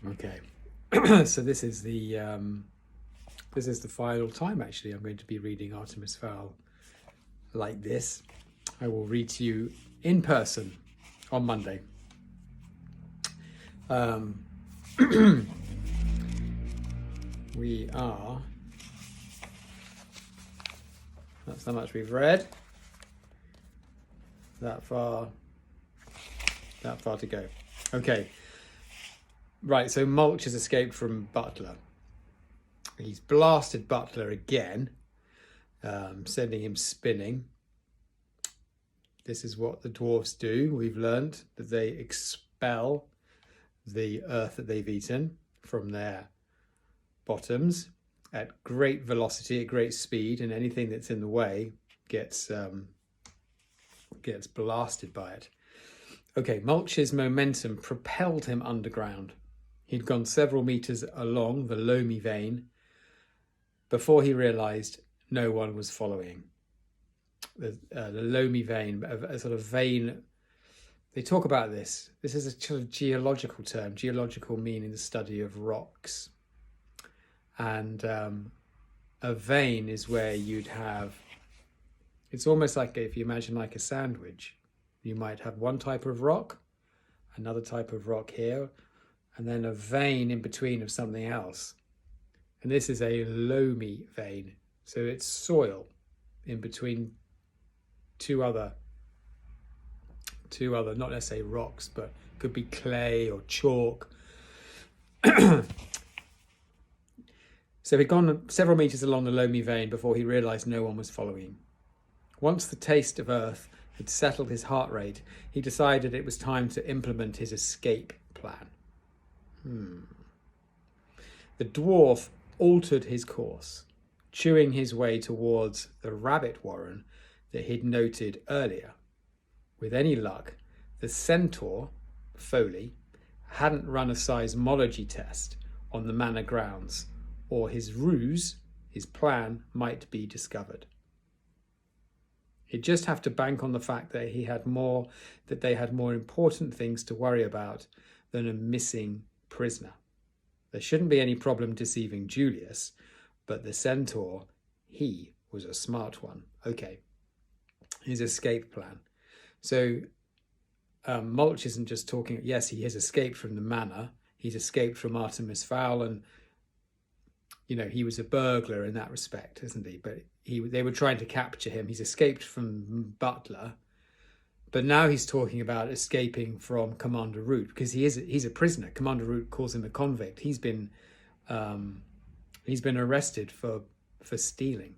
Okay. So this is the final time actually I'm going to be reading Artemis Fowl like this. I will read to you in person on Monday. We are, that's how much we've read. That far to go. Okay. Right, so Mulch has escaped from Butler. He's blasted Butler again, sending him spinning. This is what the dwarves do. We've learned that they expel the earth that they've eaten from their bottoms at great velocity, at great speed, and anything that's in the way gets blasted by it. Okay, Mulch's momentum propelled him underground. He'd gone several meters along the loamy vein before he realized no one was following. The loamy vein, a sort of vein, they talk about this. This is a sort of geological term, geological meaning the study of rocks. And a vein is where you'd have, it's almost like if you imagine like a sandwich, you might have one type of rock, another type of rock here, and then a vein in between of something else. And this is a loamy vein. So it's soil in between two other, not necessarily rocks, but could be clay or chalk. So he'd gone several meters along the loamy vein before he realized no one was following. Once the taste of earth had settled his heart rate, he decided it was time to implement his escape plan. The dwarf altered his course, chewing his way towards the rabbit warren that he'd noted earlier. With any luck, the centaur, Foley, hadn't run a seismology test on the manor grounds, or his ruse, his plan, might be discovered. He'd just have to bank on the fact that they had more important things to worry about than a missing prisoner. There shouldn't be any problem deceiving Julius, but the centaur, he was a smart one. Okay, his escape plan. So Mulch isn't just talking, yes, he has escaped from the manor, he's escaped from Artemis Fowl, and he was a burglar in that respect, isn't he? But they were trying to capture him. He's escaped from Butler, but now he's talking about escaping from Commander Root, because he's a prisoner. Commander Root calls him a convict. He's been arrested for stealing.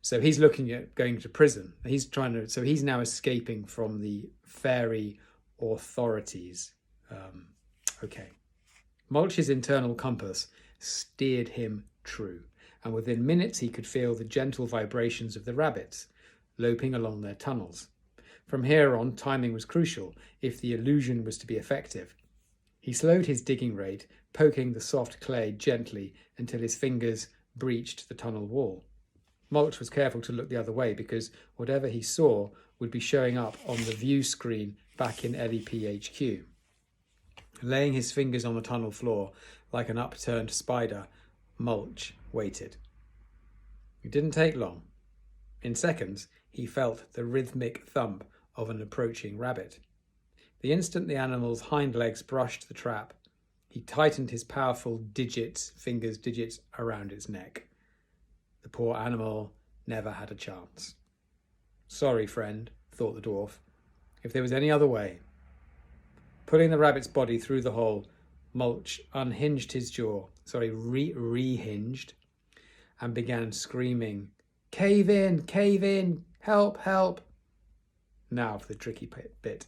So he's looking at going to prison. So he's now escaping from the fairy authorities. Okay. Mulch's internal compass steered him true, and within minutes he could feel the gentle vibrations of the rabbits loping along their tunnels. From here on, timing was crucial if the illusion was to be effective. He slowed his digging rate, poking the soft clay gently until his fingers breached the tunnel wall. Mulch was careful to look the other way because whatever he saw would be showing up on the view screen back in LEPHQ. Laying his fingers on the tunnel floor like an upturned spider, Mulch waited. It didn't take long. In seconds, he felt the rhythmic thump of an approaching rabbit. The instant the animal's hind legs brushed the trap, he tightened his powerful digits around its neck. The poor animal never had a chance. Sorry, friend, thought the dwarf. If there was any other way. Pulling the rabbit's body through the hole, Mulch unhinged his jaw, rehinged, and began screaming, cave in, help, help. Now for the tricky bit.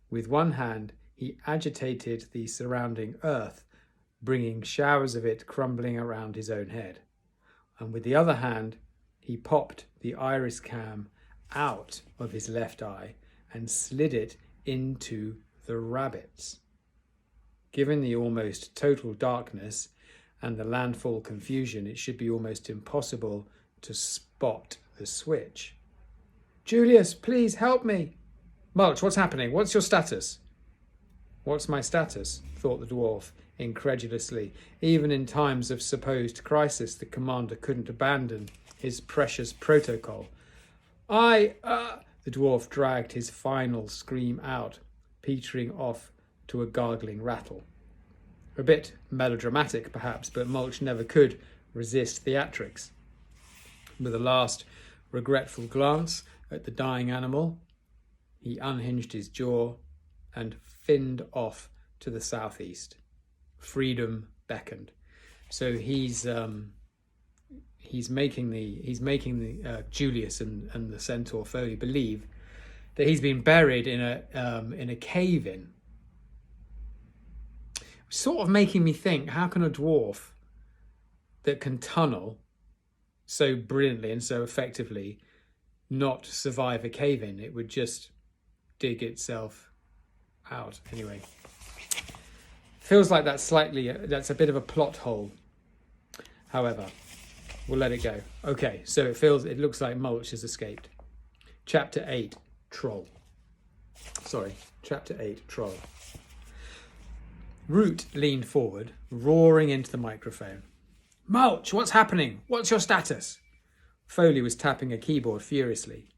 With one hand, he agitated the surrounding earth, bringing showers of it crumbling around his own head. And with the other hand, he popped the iris cam out of his left eye and slid it into the rabbits. Given the almost total darkness and the landfall confusion, it should be almost impossible to spot the switch. Julius, please help me. Mulch, what's happening? What's your status? What's my status? Thought the dwarf incredulously. Even in times of supposed crisis, the commander couldn't abandon his precious protocol. The dwarf dragged his final scream out, petering off to a gargling rattle. A bit melodramatic, perhaps, but Mulch never could resist theatrics. With a last regretful glance at the dying animal, he unhinged his jaw and finned off to the southeast. Freedom beckoned. So he's making the Julius and the centaur Foley believe that he's been buried in a cave-in. Sort of making me think, how can a dwarf that can tunnel so brilliantly and so effectively not survive a cave-in? It would just dig itself out. Anyway, feels like that's a bit of a plot hole. However, we'll let it go. Okay, so it looks like Mulch has escaped. Chapter 8, Troll. Chapter 8, Troll. Root leaned forward, roaring into the microphone. Mulch, what's happening? What's your status? Foley was tapping a keyboard furiously.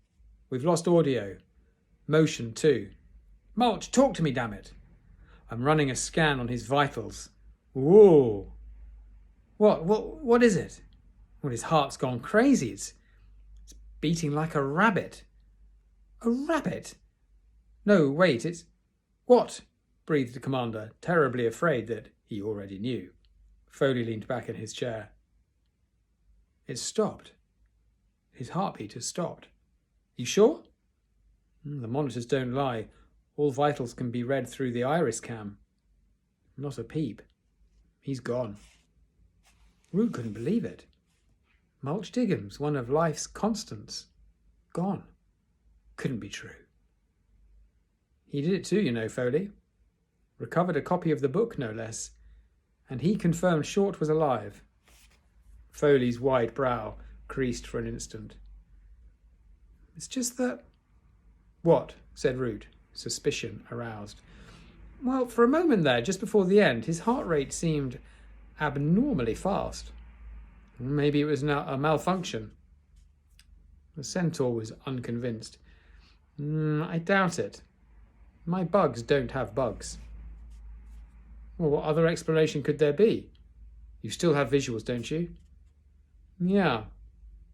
We've lost audio. Motion too. Mulch, talk to me, damn it. I'm running a scan on his vitals. Whoa. What is it? Well, his heart's gone crazy. It's beating like a rabbit. A rabbit? No, wait, it's... What? Breathed the commander, terribly afraid that he already knew. Foley leaned back in his chair. It's stopped. His heartbeat has stopped. You sure? The monitors don't lie. All vitals can be read through the iris cam. Not a peep. He's gone. Root couldn't believe it. Mulch Diggums, one of life's constants. Gone. Couldn't be true. He did it too, you know, Foley. Recovered a copy of the book, no less. And he confirmed Short was alive. Foley's wide brow creased for an instant. It's just that... What? Said Root, suspicion aroused. Well, for a moment there, just before the end, his heart rate seemed abnormally fast. Maybe it was a malfunction. The centaur was unconvinced. I doubt it. My bugs don't have bugs. Well, what other explanation could there be? You still have visuals, don't you? Yeah.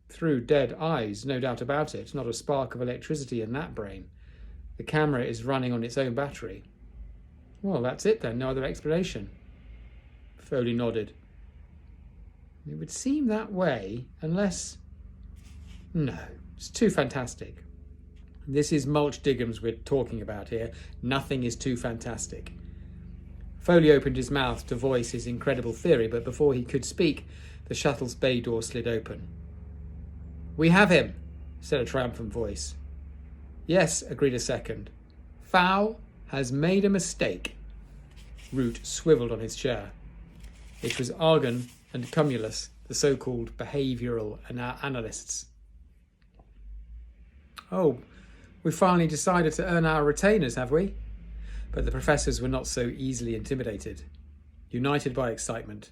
Through dead eyes, no doubt about it. Not a spark of electricity in that brain. The camera is running on its own battery. Well, that's it then. No other explanation. Foley nodded. It would seem that way, unless... No, it's too fantastic. This is Mulch Diggums we're talking about here. Nothing is too fantastic. Foley opened his mouth to voice his incredible theory, but before he could speak, the shuttle's bay door slid open. We have him, said a triumphant voice. Yes, agreed a second. Fowl has made a mistake. Root swiveled on his chair. It was Argon and Cumulus, the so-called behavioural analysts. Oh, we finally decided to earn our retainers, have we? But the professors were not so easily intimidated. United by excitement,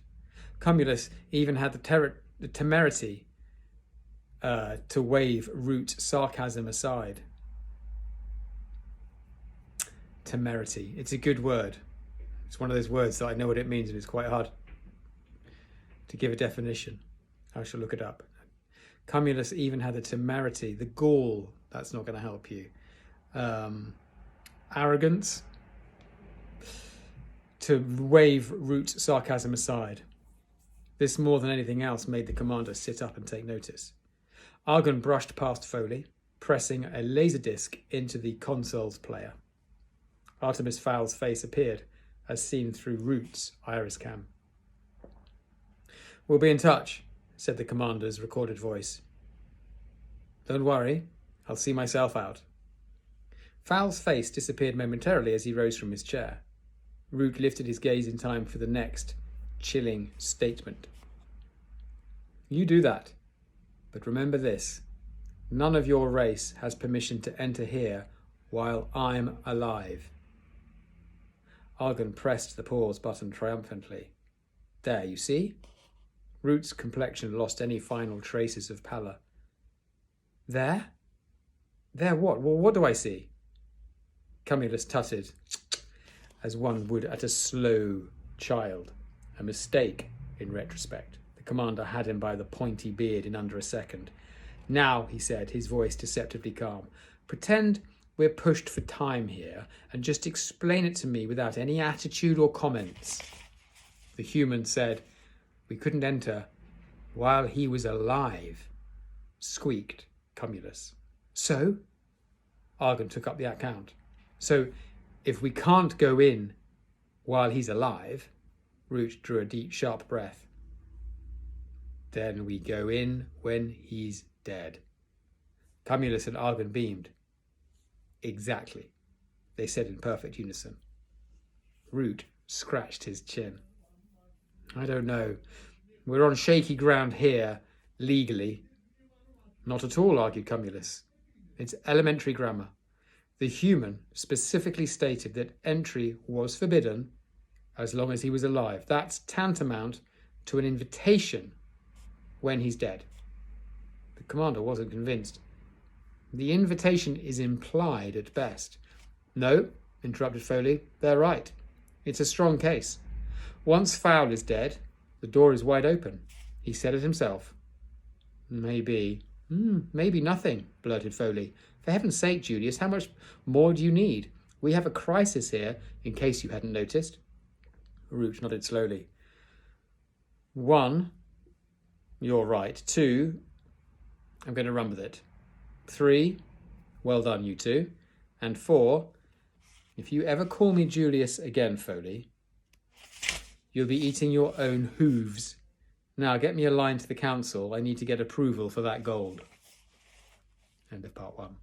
Cumulus even had the temerity to wave Root's sarcasm aside. Temerity. It's a good word. It's one of those words that I know what it means and it's quite hard to give a definition. I shall look it up. Cumulus even had the temerity, the gall. That's not going to help you. Arrogance. To wave Root's sarcasm aside. This, more than anything else, made the commander sit up and take notice. Argon brushed past Foley, pressing a laser disc into the console's player. Artemis Fowl's face appeared, as seen through Root's iris cam. We'll be in touch, said the commander's recorded voice. Don't worry, I'll see myself out. Fowl's face disappeared momentarily as he rose from his chair. Root lifted his gaze in time for the next chilling statement. You do that, but remember this. None of your race has permission to enter here while I'm alive. Argan pressed the pause button triumphantly. There, you see? Root's complexion lost any final traces of pallor. There? There what? Well, what do I see? Cumulus tutted, as one would at a slow child. A mistake, in retrospect. The commander had him by the pointy beard in under a second. Now, he said, his voice deceptively calm, pretend we're pushed for time here and just explain it to me without any attitude or comments. The human said, we couldn't enter while he was alive, squeaked Cumulus. So? Argan took up the account. So, if we can't go in while he's alive, Root drew a deep, sharp breath. Then we go in when he's dead. Cumulus and Argan beamed. Exactly, they said in perfect unison. Root scratched his chin. I don't know. We're on shaky ground here, legally. Not at all, argued Cumulus. It's elementary grammar. The human specifically stated that entry was forbidden as long as he was alive. That's tantamount to an invitation when he's dead. The commander wasn't convinced. The invitation is implied at best. No, interrupted Foley, they're right. It's a strong case. Once Fowl is dead, the door is wide open. He said it himself. Maybe nothing, blurted Foley. For heaven's sake, Julius, how much more do you need? We have a crisis here, in case you hadn't noticed. Root nodded slowly. 1, you're right. 2, I'm going to run with it. 3, well done, you two. And 4, if you ever call me Julius again, Foley, you'll be eating your own hooves. Now get me a line to the council. I need to get approval for that gold. End of part 1.